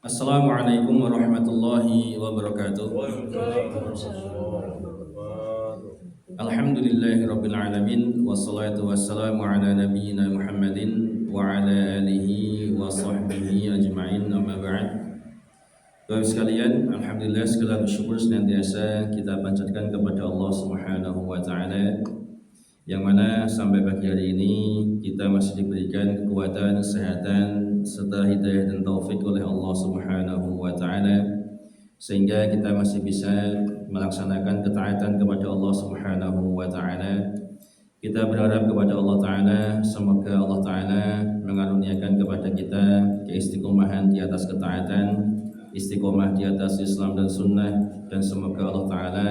Assalamualaikum warahmatullahi wabarakatuh. Alhamdulillahirabbil alamin wassalatu wassalamu ala nabiyyina Muhammadin wa ala alihi wa sahbihi ajma'in amma ba'd. Bapak sekalian, alhamdulillah segala syukur senantiasa kita panjatkan kepada Allah Subhanahu wa taala yang mana sampai pagi hari ini kita masih diberikan kekuatan, kesehatan serta hidayah dan taufik oleh Allah Subhanahu wa taala sehingga kita masih bisa melaksanakan ketaatan kepada Allah Subhanahu wa taala. Kita berharap kepada Allah taala semoga Allah taala mengaruniakan kepada kita keistiqomahan di atas ketaatan, istiqomah di atas Islam dan sunnah, dan semoga Allah taala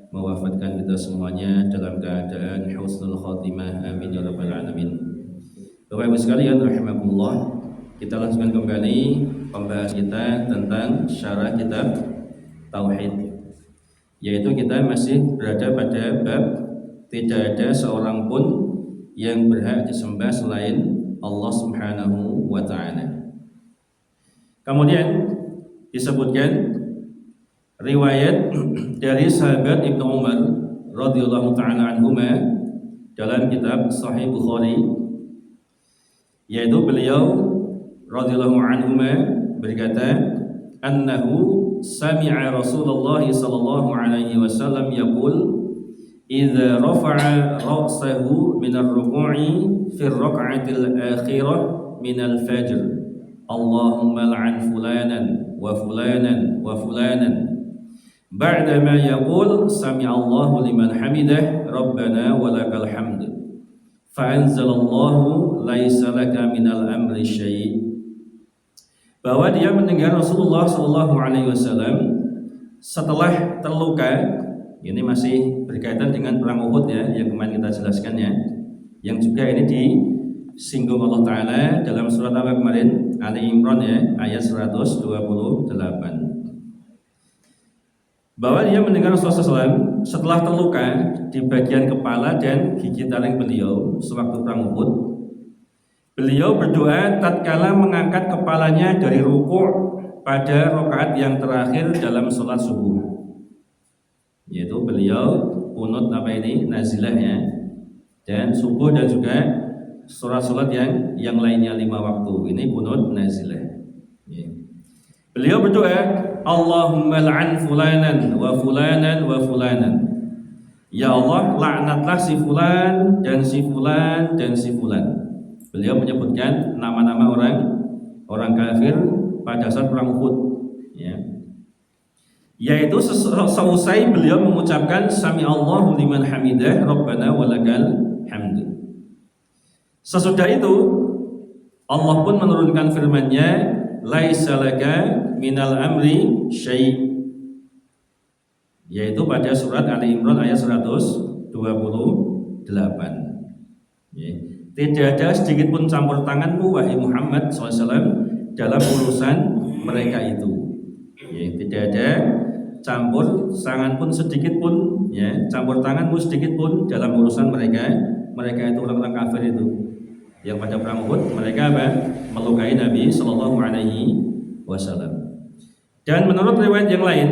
mewafatkan kita semuanya dalam keadaan husnul khatimah, amin ya rabbal alamin. Bapak Ibu sekalian rahimakumullah, kita lanjutkan kembali pembahasan kita tentang syarah kitab tauhid, yaitu kita masih berada pada bab tidak ada seorang pun yang berhak disembah selain Allah Subhanahu wa taala. Kemudian disebutkan riwayat dari sahabat Ibnu Umar radhiyallahu taala anhuma dalam kitab Sahih Bukhari, yaitu beliau radhiyallahu anhuma berkata, annahu sami'a Rasulullah sallallahu alaihi wasallam yaqul idza rafa'a ra'sahu min ar-ruku'i fi ar-rak'ati al-akhirah min al-fajr Allahumma la'an fulanan wa fulanan wa fulanan ba'dama yaqul sami'allahu liman hamidah rabbana walakal hamd fa'anzalallahu laisa laka minal amri syai', bahwa dia mendengar Rasulullah sallallahu alaihi wasallam setelah terluka. Ini masih berkaitan dengan perang Uhud ya, yang kemarin kita jelaskan ya, yang juga ini disinggung Allah taala dalam surat apa kemarin, Ali Imran ya, ayat 128, bahwa dia mendengar Rasulullah SAW setelah terluka di bagian kepala dan gigi taring beliau sewaktu perang Uhud. Beliau berdoa tatkala mengangkat kepalanya dari rukuk pada rakaat yang terakhir dalam sholat subuh, yaitu beliau kunut nazilah ya, dan subuh dan juga sholat yang lainnya 5 waktu ini kunut nazilah ya. Beliau berdoa, Allahumma la'an fulanan wa fulanan wa fulanan, ya Allah laknatlah si fulan dan si fulan dan si fulan. Beliau menyebutkan nama-nama orang kafir pada saat perang Uhud ya. Yaitu seusai beliau mengucapkan sami Allahu liman hamidah rabbana walakal hamd. Sesudah itu Allah pun menurunkan firman-Nya, laisa laka minal amri syai', yaitu pada surat Ali Imran ayat 128 ya. Tidak ada sedikit pun campur tanganmu wahai Muhammad SAW dalam urusan mereka itu ya. Tidak ada campur tangan pun sedikit pun ya, campur tanganmu sedikit pun dalam urusan mereka itu orang-orang kafir itu yang pada perang Uhud mereka melukai Nabi sallallahu alaihi wasallam. Dan menurut riwayat yang lain,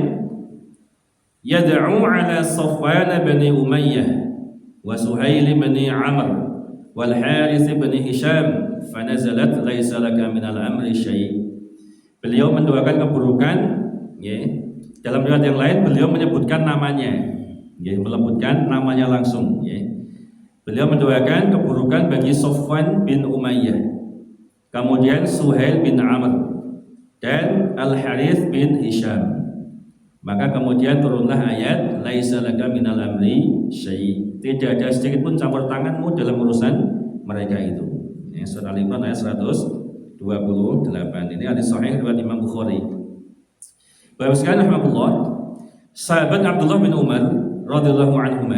yad'u ala Safwan bin Umayyah wa Suhail bin Amr wal Harith bin Hisham fanazalat laisa laka minal amri syai'. Beliau mendoakan keburukan ya. Dalam riwayat yang lain beliau menyebutkan namanya ya, menyebutkan namanya langsung ya. Beliau mendoakan keburukan bagi Safwan bin Umayyah, kemudian Suhail bin Amr dan Al Harith bin Hisham. Maka kemudian turunlah ayat laisa laka minal amri syai', tidak ada sedikit pun campur tanganmu dalam urusan mereka itu ya, surah Al-Imran ayat 128. Ini hadis sahih riwayat Imam Bukhari. Bapak sekalian rahmatullah, sahabat Abdullah bin Umar radhiyallahu anhu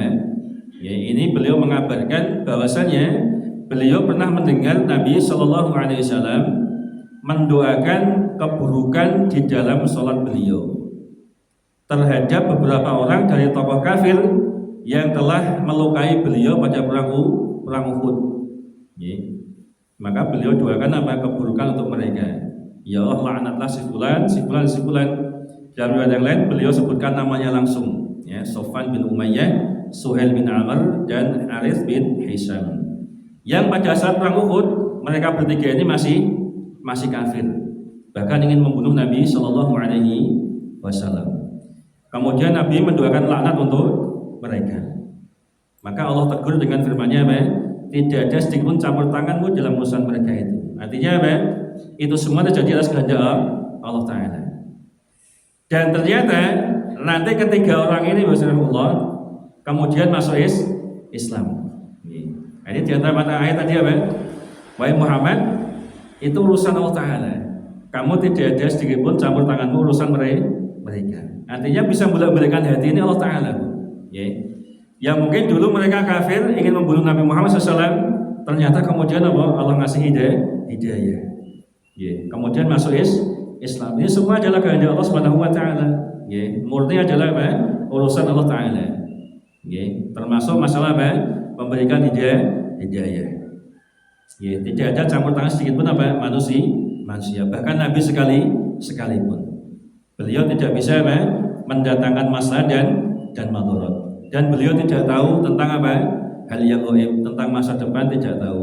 ya, ini beliau mengabarkan bahwasanya beliau pernah mendengar Nabi sallallahu alaihi wasallam mendoakan keburukan di dalam sholat beliau terhadap beberapa orang dari tokoh kafir yang telah melukai beliau pada perang Uhud. Maka beliau doakan apa keburukan untuk mereka. Ya Allah laknatlah si fulan, si fulan, si fulan. Dalam riwayat yang lain beliau sebutkan namanya langsung, ya, Sofwan bin Umayyah, Suhail bin Amr, dan Harits bin Hisam. Yang pada saat perang Uhud mereka bertiga ini masih kafir, bahkan ingin membunuh Nabi Shallallahu Alaihi Wasallam. Kemudian Nabi mendoakan laknat untuk mereka. Maka Allah tegur dengan firman-Nya, tidak ada sedikit pun campur tanganmu dalam urusan mereka itu. Artinya itu semua terjadi atas kehendak Allah Ta'ala. Dan ternyata nanti ketiga orang ini Rasulullah kemudian masuk Islam. Ini di antara mata ayat tadi wahai Muhammad, itu urusan Allah Ta'ala. Kamu tidak ada sedikit pun campur tanganmu urusan mereka. Artinya bisa bolak-balikan hati ini Allah Ta'ala. Yang mungkin dulu mereka kafir ingin membunuh Nabi Muhammad SAW, ternyata kemudian Allah ngasih hidayah. Kemudian masuk Islam. Ini semua adalah kehendak Allah Subhanahu wa taala. Murni adalah urusan Allah Taala. Termasuk masalah memberikan hidayah. Tidak ada campur tangan sedikit pun manusia. Bahkan Nabi sekalipun beliau tidak bisa mendatangkan masalah dan madarat. Dan beliau tidak tahu tentang hal yang gaib, tentang masa depan tidak tahu.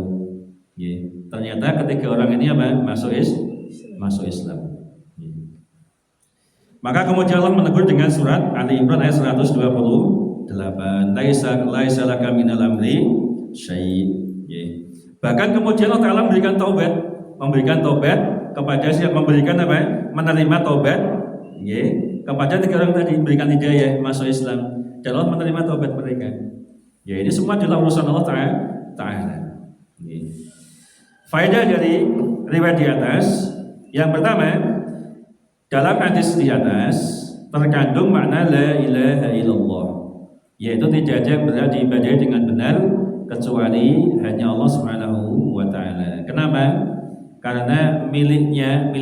Ternyata ketiga orang ini masuk Islam. Maka kemudian Allah menegur dengan surat Ali Imran ayat 128. Laisa laka minal amri syai'. Bahkan kemudian Allah Ta'ala memberikan taubat kepada siapa, menerima taubat kepada tiga orang tadi, memberikan hidayah masuk Islam. Dan Allah menerima taubat mereka. Ini semua adalah urusan Allah Ta'ala. Faedah dari riwayat di atas, yang pertama, dalam hadis di atas terkandung makna la ilaha illallah, yaitu tidak ada yang berhak diibadahi dengan benar kecuali hanya Allah Subhanahu wa Ta'ala. Kenapa? Karena milik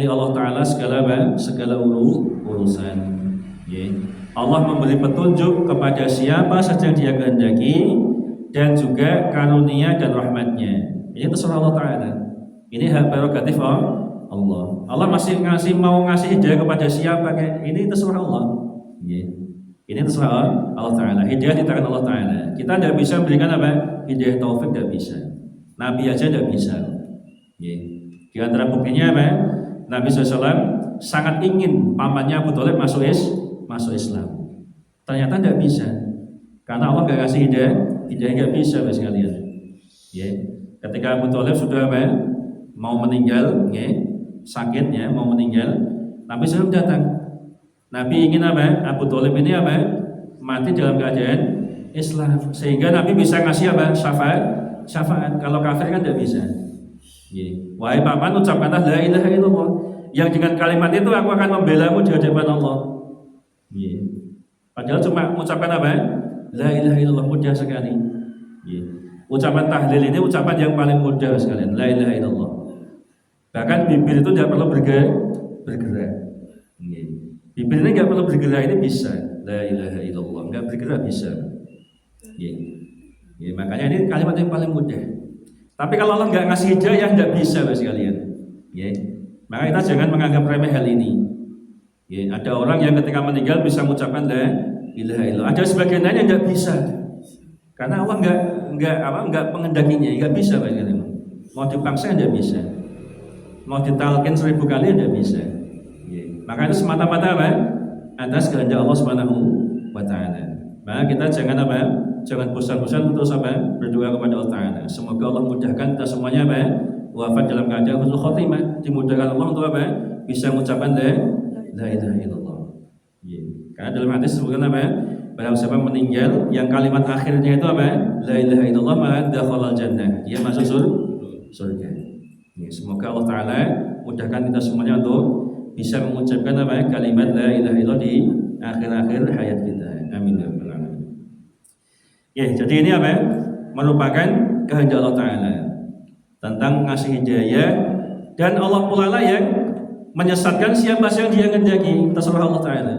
Allah Ta'ala segala urusan. Allah memberi petunjuk kepada siapa saja yang Dia kehendaki, dan juga karunia dan rahmatnya. Ini terserah Allah Ta'ala. Ini hak prerogatif Allah. Allah mau ngasih hidayah kepada siapa, ini terserah Allah. Ini terserah Allah Ta'ala. Hidayah di tangan Allah Ta'ala. Kita tidak bisa memberikan hidayah taufik, tidak bisa. Nabi aja tidak bisa. Di antara buktinya Nabi SAW sangat ingin pamannya Abu Thalib masuk Islam. Ternyata tidak bisa, karena Allah nggak kasih hidayah nggak bisa sekalian. Ketika Abu Thalib sudah mau meninggal, sakitnya mau meninggal, Nabi SAW datang. Nabi ingin Abu Thalib ini mati dalam keadaan Islam, sehingga Nabi bisa ngasih syafaat. Kalau kafir kan tidak bisa. Wahai paman, ucapkanlah la ilaha illallah, yang dengan kalimat itu aku akan membelamu di hadapan Allah. Padahal cuma mengucapkan la ilaha illallah, mudah sekali. Ucapan tahlil ini ucapan yang paling mudah sekalian, la ilaha illallah. Bahkan bibir itu tidak perlu bergerak. Bibir ini tidak perlu bergerak, ini bisa la ilaha illallah, nggak bergerak bisa. Makanya ini kalimat yang paling mudah. Tapi kalau Allah nggak ngasih hidayah, tidak bisa sekalian. Maka kita jangan menganggap remeh hal ini. Ada orang yang ketika meninggal bisa mengucapkan la ilaha illallah. Ada sebagian lain yang tidak bisa, karena Allah nggak mengendakinya, nggak bisa. Mau dipaksa tidak bisa, mau ditalkin 1000 kali tidak bisa. Maka itu semata-mata atas kehendak Allah Subhanahu wa Ta'ala. Maka kita jangan bosan-bosan terus berdoa kepada Allah Ta'ala. Semoga Allah mudahkan kita semuanya wafat dalam keadaan husnul khotimah, dimudahkan Allah untuk bisa mengucapkan la ilaha illallah. Karena dalam hadis disebutkan barang siapa meninggal yang kalimat akhirnya itu la ilaha illallah, maka dakhalal jannah, dia masuk surga. Semoga Allah Ta'ala mudahkan kita semuanya untuk bisa mengucapkan kalimat la ilaha illallah di akhir-akhir hayat kita. Amin ya rabbal alamin. Jadi ini merupakan kehendak Allah Ta'ala tentang ngasih hidayah, dan Allah pula lah yang menyesatkan siapa yang Dia kehendaki, terserah Allah Ta'ala.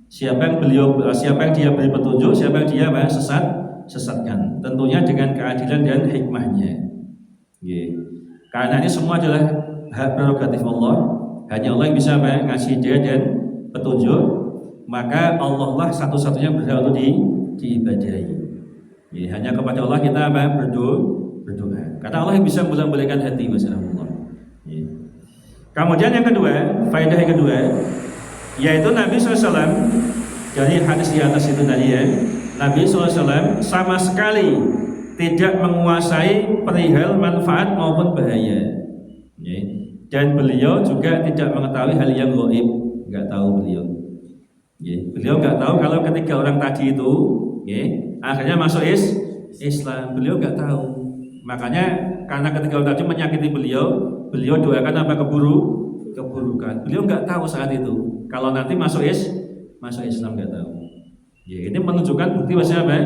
Siapa yang Dia beri petunjuk, siapa yang Dia sesatkan, tentunya dengan keadilan dan hikmahnya. Karena ini semua adalah hak prerogatif Allah Hanya Allah yang bisa ngasih hidayah dan petunjuk. Maka Allah lah satu-satunya berhak untuk diibadahi. Ya, hanya kepada Allah kita berdoa. Karena Allah yang bisa membolak-balikkan hati, masyaallah. Ya. Kemudian yang kedua, faedah yang kedua, yaitu Nabi SAW dari hadis di atas itu tadi ya, Nabi SAW sama sekali tidak menguasai perihal manfaat maupun bahaya. Ya. Dan beliau juga tidak mengetahui hal yang gaib, nggak tahu beliau. Ya. Beliau nggak tahu kalau ketiga orang tadi itu, ya, akhirnya masuk Islam. Beliau nggak tahu. Makanya karena ketiga orang tadi menyakiti beliau doakan apa keburukan. Beliau nggak tahu saat itu kalau nanti masuk Islam, nggak tahu. Ya, ini menunjukkan bukti bahwa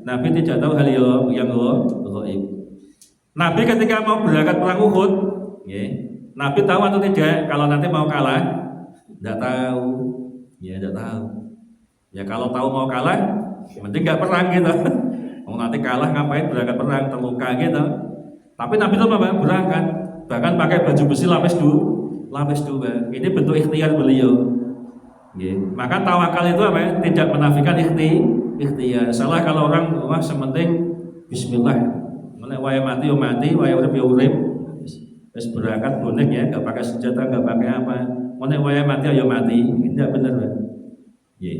Nabi tidak tahu hal yang gaib. Nabi ketika mau berangkat perang Uhud, ya, Nabi tahu atau tidak kalau nanti mau kalah? Tidak tahu. Ya, tidak tahu. Ya, kalau tahu mau kalah, mending nggak perang gitu. Mau nanti kalah ngapain berangkat perang, terluka gitu. Tapi Nabi itu apa? Berangkat, bahkan pakai baju besi lapis dua. Ini bentuk ikhtiar beliau. Ya. Maka tawakal itu apa? Tidak menafikan ikhtiar. Salah kalau orang wah sementing Bismillah, mulai waya mati waya urip ya urip. Terus berangkat bonek ya, nggak pakai senjata, nggak pakai apa. Mulai waya mati ya mati. Ini tidak benar, Pak. Ya.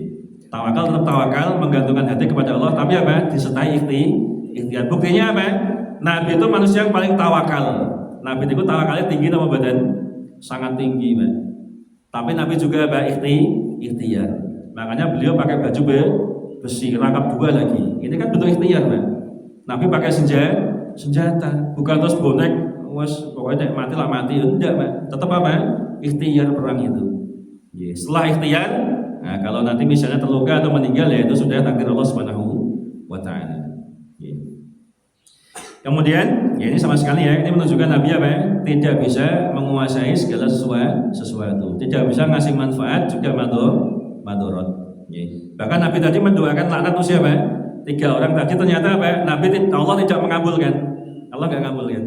Tawakal tetap tawakal, menggantungkan hati kepada Allah, tapi apa? Disertai ikhtiar. Buktinya apa? Nabi itu manusia yang paling tawakal. Nabi itu tawakalnya tinggi nama badan, sangat tinggi, Pak. Tapi Nabi juga apa? Ikhtiar. Makanya beliau pakai baju besi, rangkap dua lagi. Ini kan bentuk ikhtiar, Pak. Nabi pakai senjata, bukan terus bonek, pokoknya mati lah mati. Enggak, Pak. Tetap apa? Ikhtiar perang itu. Ya, setelah ikhtiar, nah kalau nanti misalnya terluka atau meninggal ya itu sudah takdir Allah Subhanahu wa taala. Ya. Kemudian, ya ini sama sekali ya, ini menunjukkan Nabi apa ya? Tidak bisa menguasai segala sesuatu. Tidak bisa ngasih manfaat juga madorot. Ya. Bahkan Nabi tadi mendoakan laknat itu siapa? 3 orang tadi ternyata apa? Allah tidak mengabulkan. Allah nggak ngabulkan.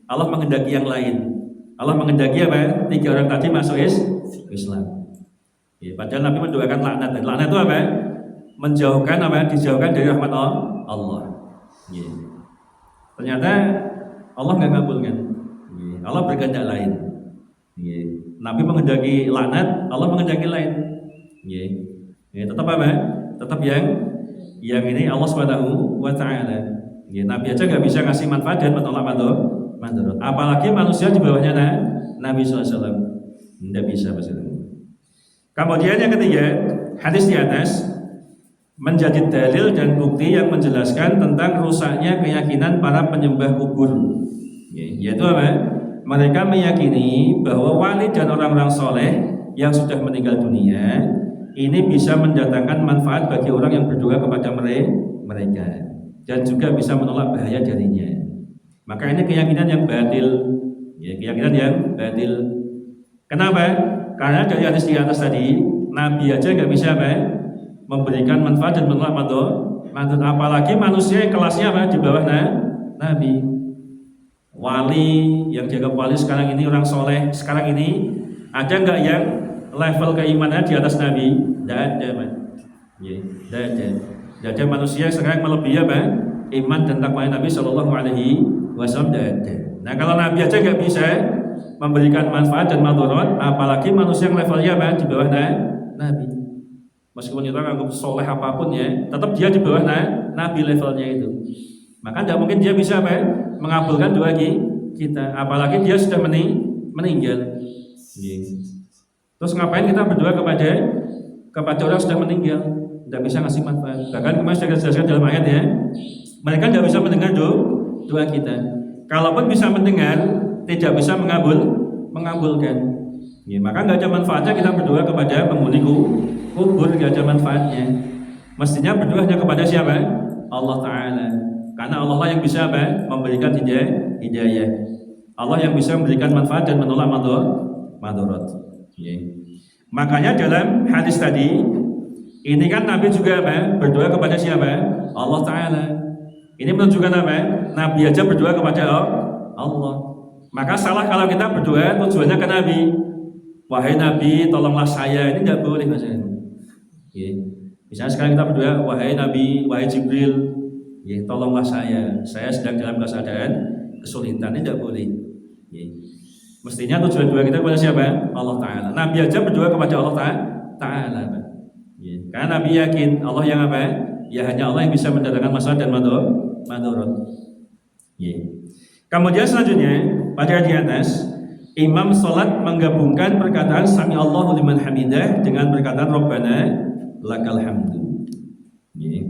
Allah menghendaki yang lain. Allah menghendaki apa? 3 orang tadi masuk Islam. Ya, padahal Nabi mendoakan laknat. Laknat itu apa? Menjauhkan apa? Dijauhkan dari rahmat Allah. Ya. Ternyata Allah nggak ngabulkan. Ya. Allah berkehendak lain. Ya. Nabi menghendaki laknat, Allah menghendaki lain. Ya. Ya, tetap apa? Tetap yang ini Allah Subhanahu wa taala. Ya, Nabi aja nggak bisa ngasih manfaat dan menolak madorot. Apalagi manusia di bawahnya Nabi SAW. Tidak bisa maksudnya. Kemudian yang ketiga, hadis di atas menjadi dalil dan bukti yang menjelaskan tentang rusaknya keyakinan para penyembah kubur. Yaitu apa? Mereka meyakini bahwa wali dan orang-orang soleh yang sudah meninggal dunia ini bisa mendatangkan manfaat bagi orang yang berdoa kepada mereka dan juga bisa menolak bahaya darinya. Maka ini keyakinan yang batil. Ya, keyakinan yang batil. Kenapa? Karena dari hadis di atas tadi, Nabi aja nggak bisa memberikan manfaat dan menolak madorot. Apalagi manusia yang kelasnya di bawah Nabi. Wali yang jaga wali sekarang ini, orang soleh sekarang ini, ada nggak yang level keimanan di atas Nabi? Tidak ada, Pak. Ya, tidak ada. Tidak ada manusia sekarang melebihi iman dan takwa Nabi Shallallahu Alaihi Wasallam. Tidak ada. Nah, kalau Nabi aja nggak bisa memberikan manfaat dan madorot, apalagi manusia yang levelnya di bawah Nabi. Meskipun kita anggap soleh apapun ya, tetap dia di bawah Nabi levelnya itu. Maka tidak mungkin dia bisa mengabulkan doa kita, apalagi dia sudah meninggal. Terus ngapain kita berdoa kepada orang sudah meninggal? Tidak bisa ngasih manfaat. Bahkan kemarin sudah dijelaskan dalam ayat ya, mereka tidak bisa mendengar doa kita. Kalaupun bisa mendengar, tidak bisa mengabulkan. Ya, maka nggak ada manfaatnya kita berdoa kepada penghuni kubur, nggak ada manfaatnya. Mestinya berdoa hanya kepada siapa? Allah Ta'ala. Karena Allah lah yang bisa memberikan hidayah. Allah yang bisa memberikan manfaat dan menolak madorot. Ya. Makanya dalam hadis tadi, ini kan Nabi juga berdoa kepada siapa? Allah Ta'ala. Ini menunjukkan apa? Nabi aja berdoa kepada Allah. Maka salah kalau kita berdoa tujuannya ke Nabi. wahai Nabi tolonglah saya, ini tidak boleh bacaan. Ya. Misalnya sekarang kita berdoa, wahai Nabi, wahai Jibril, ya, tolonglah saya sedang dalam keadaan kesulitan, ini tidak boleh. Ya. Mestinya tujuan doa kita kepada siapa? Allah Ta'ala. Nabi aja berdoa kepada Allah Ta'ala. Ya. Karena Nabi yakin Allah yang apa? Ya hanya Allah yang bisa mendatangkan masalah dan madorot. Ya. Kemudian selanjutnya pada di atas imam sholat menggabungkan perkataan Sami Allahu liman hamidah dengan perkataan Rabbana lakal hamdu. Ya.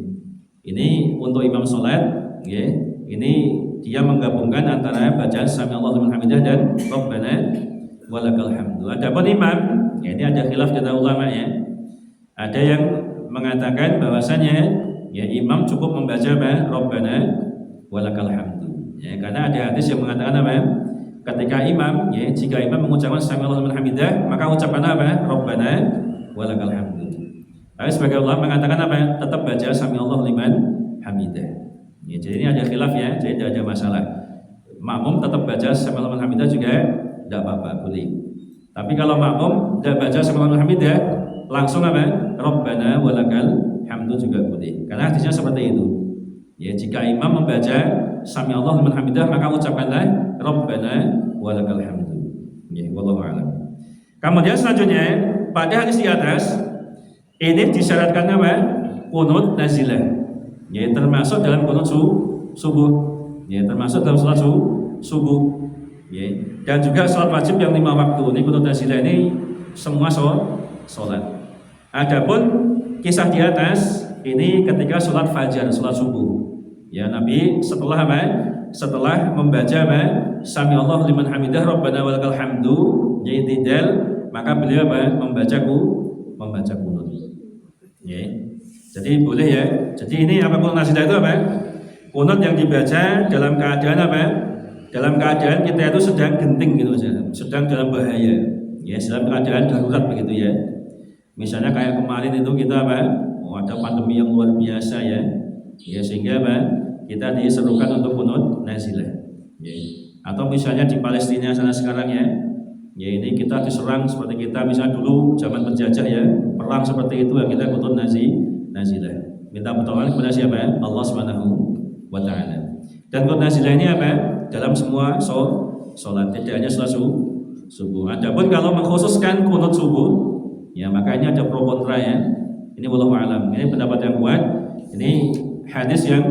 Ini untuk imam sholat, ya. Ini dia menggabungkan antara bacaan Sami Allahu liman hamidah dan Rabbana walakal hamdu. Adapun imam, ya ini ada khilaf di antara ulama ya. Ada yang mengatakan bahwasanya ya imam cukup membaca Rabbana walakal hamdu. Ya, karena ada hadis yang mengatakan apa? Ketika imam, ya jika imam mengucapkan Sami Allahu liman hamidah, maka ucapkan apa? Rabbana walakal hamdu. Tapi sebagai ulama mengatakan apa? Tetap baca Sami Allahu liman hamidah. Ya, jadi ini ada khilaf ya, jadi tidak ada masalah. Makmum tetap baca Sami Allahu liman hamidah juga tidak apa-apa, boleh. Tapi kalau makmum tidak baca Sami Allahu liman hamidah, langsung apa? Rabbana walakal hamdu juga boleh. Karena hadisnya seperti itu. Ya, jika imam membaca Sami Allahu liman hamidah, maka ucapkanlah Rabbana walakal hamdu. Ya, wallahu a'lam. Kemudian selanjutnya pada hadis di atas ini disyaratkan apa? Qunut nazilah. Ya, termasuk dalam qunut subuh. Ya, termasuk dalam salat subuh. Ya, dan juga salat wajib yang 5 waktu. Ini qunut nazilah ini semua salat. Adapun kisah di atas ini ketika salat fajar, salat subuh. Ya, Nabi setelah apa? Setelah membaca apa? Sami Allahu liman hamidah Rabbana walakal hamdu, yaitu tidal, maka beliau apa? Membaca qunut. Ya. Jadi boleh ya. Jadi ini apa qunut nazilah itu apa? Qunut yang dibaca dalam keadaan apa? Dalam keadaan kita itu sedang genting gitu saja, sedang dalam bahaya. Ya, dalam keadaan darurat begitu ya. Misalnya kayak kemarin itu kita apa? Ada pandemi yang luar biasa ya. Ya, sehingga apa? Kita diserukan untuk qunut nazilah. Ya. Atau misalnya di Palestina sana sekarang ya. Ya, ini kita diserang seperti kita misalnya dulu zaman penjajah ya, perang seperti itu ya, kita qunut nazilah. Minta pertolongan kepada siapa? Allah Subhanahu wa taala. Dan qunut nazilah ini apa? Dalam semua salat, tidak hanya salat subuh. Adapun kalau mengkhususkan qunut subuh, ya maka ini ada pro kontra ya. Ini wallahu a'lam. Ini pendapat yang kuat. Ini hadis yang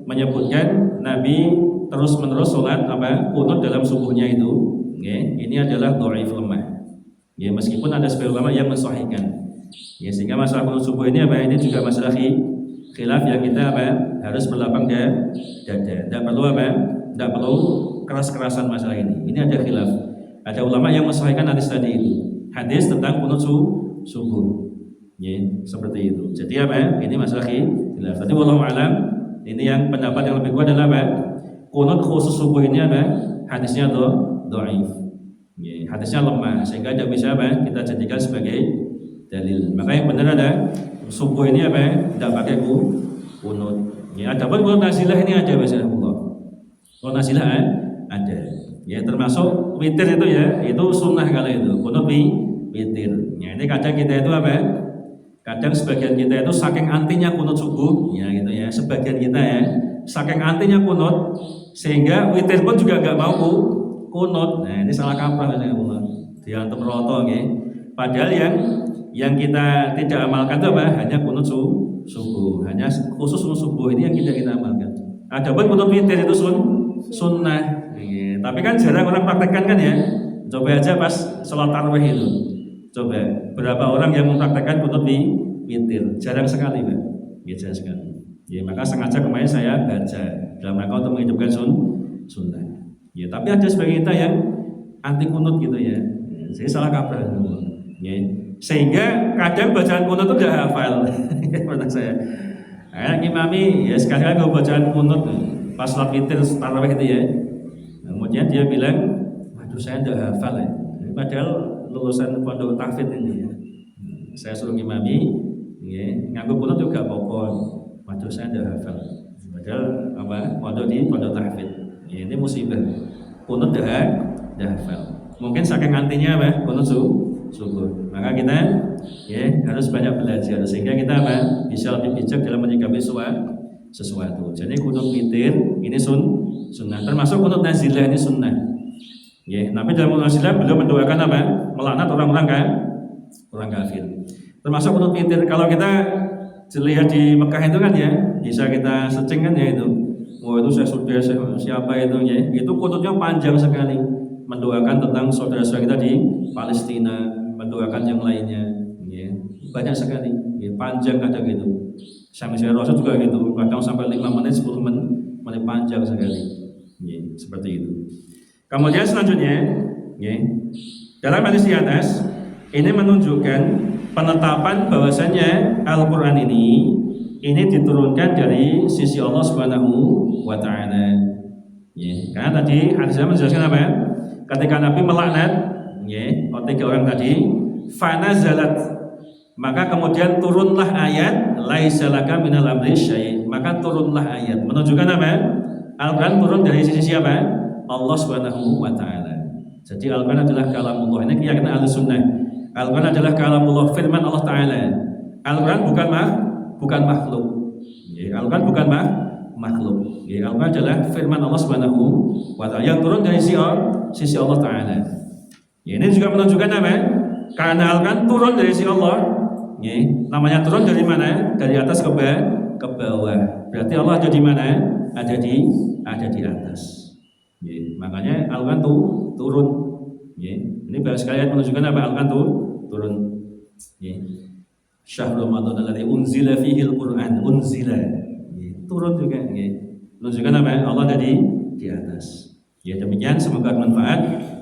menyebutkan Nabi terus-menerus sholat apa qunut dalam subuhnya itu, ya, ini adalah dhaif lemah. Ya, meskipun ada sebagian ulama yang mensahihkan. Ya, sehingga masalah qunut subuh ini apa? Ini juga masalah khilaf yang kita apa? Harus berlapang dada. Tidak perlu apa? Tidak perlu keras-kerasan masalah ini. Ini ada khilaf. Ada ulama yang mensahihkan hadis tadi itu. Hadis tentang qunut subuh. Ya, seperti itu. Jadi apa? Ini masalah khilaf. Tadi wallahu a'lam. Ini yang pendapat yang lebih kuat adalah apa? Qunut khusus subuh ini ada hadisnya dhaif. Ya, hadisnya lemah sehingga tidak bisa apa? Kita jadikan sebagai dalil. Maka yang benar ada subuh ini apa? Tidak pakai qunut. Ya, adapun qunut nazilah ini ada masyaallah. Qunut nazilah ada. Ya, termasuk witir itu ya, itu sunnah kalau itu. Qunut witir. Ya, ini kadang kita itu apa? Kadang sebagian kita itu saking antinya qunut subuh, ya gitu ya. Sebagian kita ya, saking antinya qunut sehingga witir pun juga nggak mau qunut. Nah, ini salah kaprah ya Allah. Diantum roto ya. Padahal yang kita tidak amalkan itu apa? Hanya qunut subuh. Hanya khusus qunut subuh ini yang kita amalkan. Adapun qunut witir itu sunnah. Ya. Tapi kan jarang orang praktekkan kan ya. Coba aja pas sholat tarawih itu. Coba berapa orang yang mempraktekkan qunut witir? Jarang sekali, Pak. Ya, jarang sekali. Ya, maka sengaja kemarin saya baca dalam rangka untuk menghidupkan sunnah. Ya, tapi ada sebagian kita yang anti qunut gitu ya. Jadi salah kaprah. Ya. Sehingga kadang bacaan qunut itu udah hafal. Menurut saya. Nah, ngimami ya sekali-kali kalau bacaan qunut pas sholat witir tarawih itu ya. Kemudian dia bilang, "Waduh, saya enggak hafal ya." Padahal lulusan pondok tahfidz ini ya. Saya suruh ngimami, ya, nganggo qunut juga apa-apa. Waduh, saya tidak hafal. Padahal apa? Pondok di pondok tahfidz. Ya, ini musibah. Qunut dah hafal. Mungkin saking antinya apa? Qunut syukur. Maka kita ya harus banyak belajar sehingga kita bisa lebih bijak dalam menyikapi sesuatu. Jadi kunut witir ini sunnah, termasuk kunut nazilah ini sunnah. Ya, Nabi dalam kunut nazilah beliau mendoakan melaknat orang-orang kafir. Termasuk kunut witir kalau kita lihat di Mekah itu kan ya, bisa kita searching kan ya itu. Itu saya sudah siapa itu ya. Itu kunutnya panjang sekali, mendoakan tentang saudara-saudara kita di Palestina, mendoakan yang lainnya. Ya, banyak sekali, ya, panjang kadang gitu. Sampai Rasul juga gitu, kadang sampai 5 menit, 10 menit panjang sekali. Ya, seperti itu. Kemudian selanjutnya, ya, dalam hadis di atas ini menunjukkan penetapan bahwasanya Al-Quran ini diturunkan dari sisi Allah Subhanahu wa Ta'ala. Ya, karena tadi hadisnya menjelaskan apa? Ketika Nabi melaknat, ya, 3 orang tadi, fanazalat, maka kemudian turunlah ayat laisa laka minal amri syai'. Maka turunlah ayat menunjukkan apa? Al-Quran turun dari sisi siapa? Allah Subhanahu wa Ta'ala. Jadi Al-Quran adalah kalamullah. Ini keyakinan Ahlussunnah. Al-Quran adalah kalamullah, firman Allah Ta'ala. Al-Quran bukan makhluk. Ya, Al-Quran bukan makhluk. Ya, Al-Quran adalah firman Allah Subhanahu wa Ta'ala yang turun dari sisi Allah Ta'ala. Ya, ini juga menunjukkan apa? Karena Al-Quran turun dari sisi Allah. Ya, namanya turun dari mana? Dari atas ke bawah. Berarti Allah ada di mana? Ada di atas. Ya, makanya Al-Quran turun. Ya, ini bahas sekalian menunjukkan apa? Al-Quran turun. Ya. Syahrul Ramadan alladzi unzila fihi al-Qur'an, unzila. Ya, turun juga. Ya. Menunjukkan apa? Allah ada di atas. Ya, demikian, semoga bermanfaat.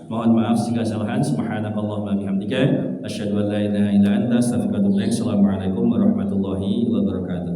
Mohon maaf jika kesalahan. Subhanakallahumma bihamdika asyhadu an la ilaha illa anta astaghfiruka wa atubu ilaik. Assalamualaikum warahmatullahi wabarakatuh.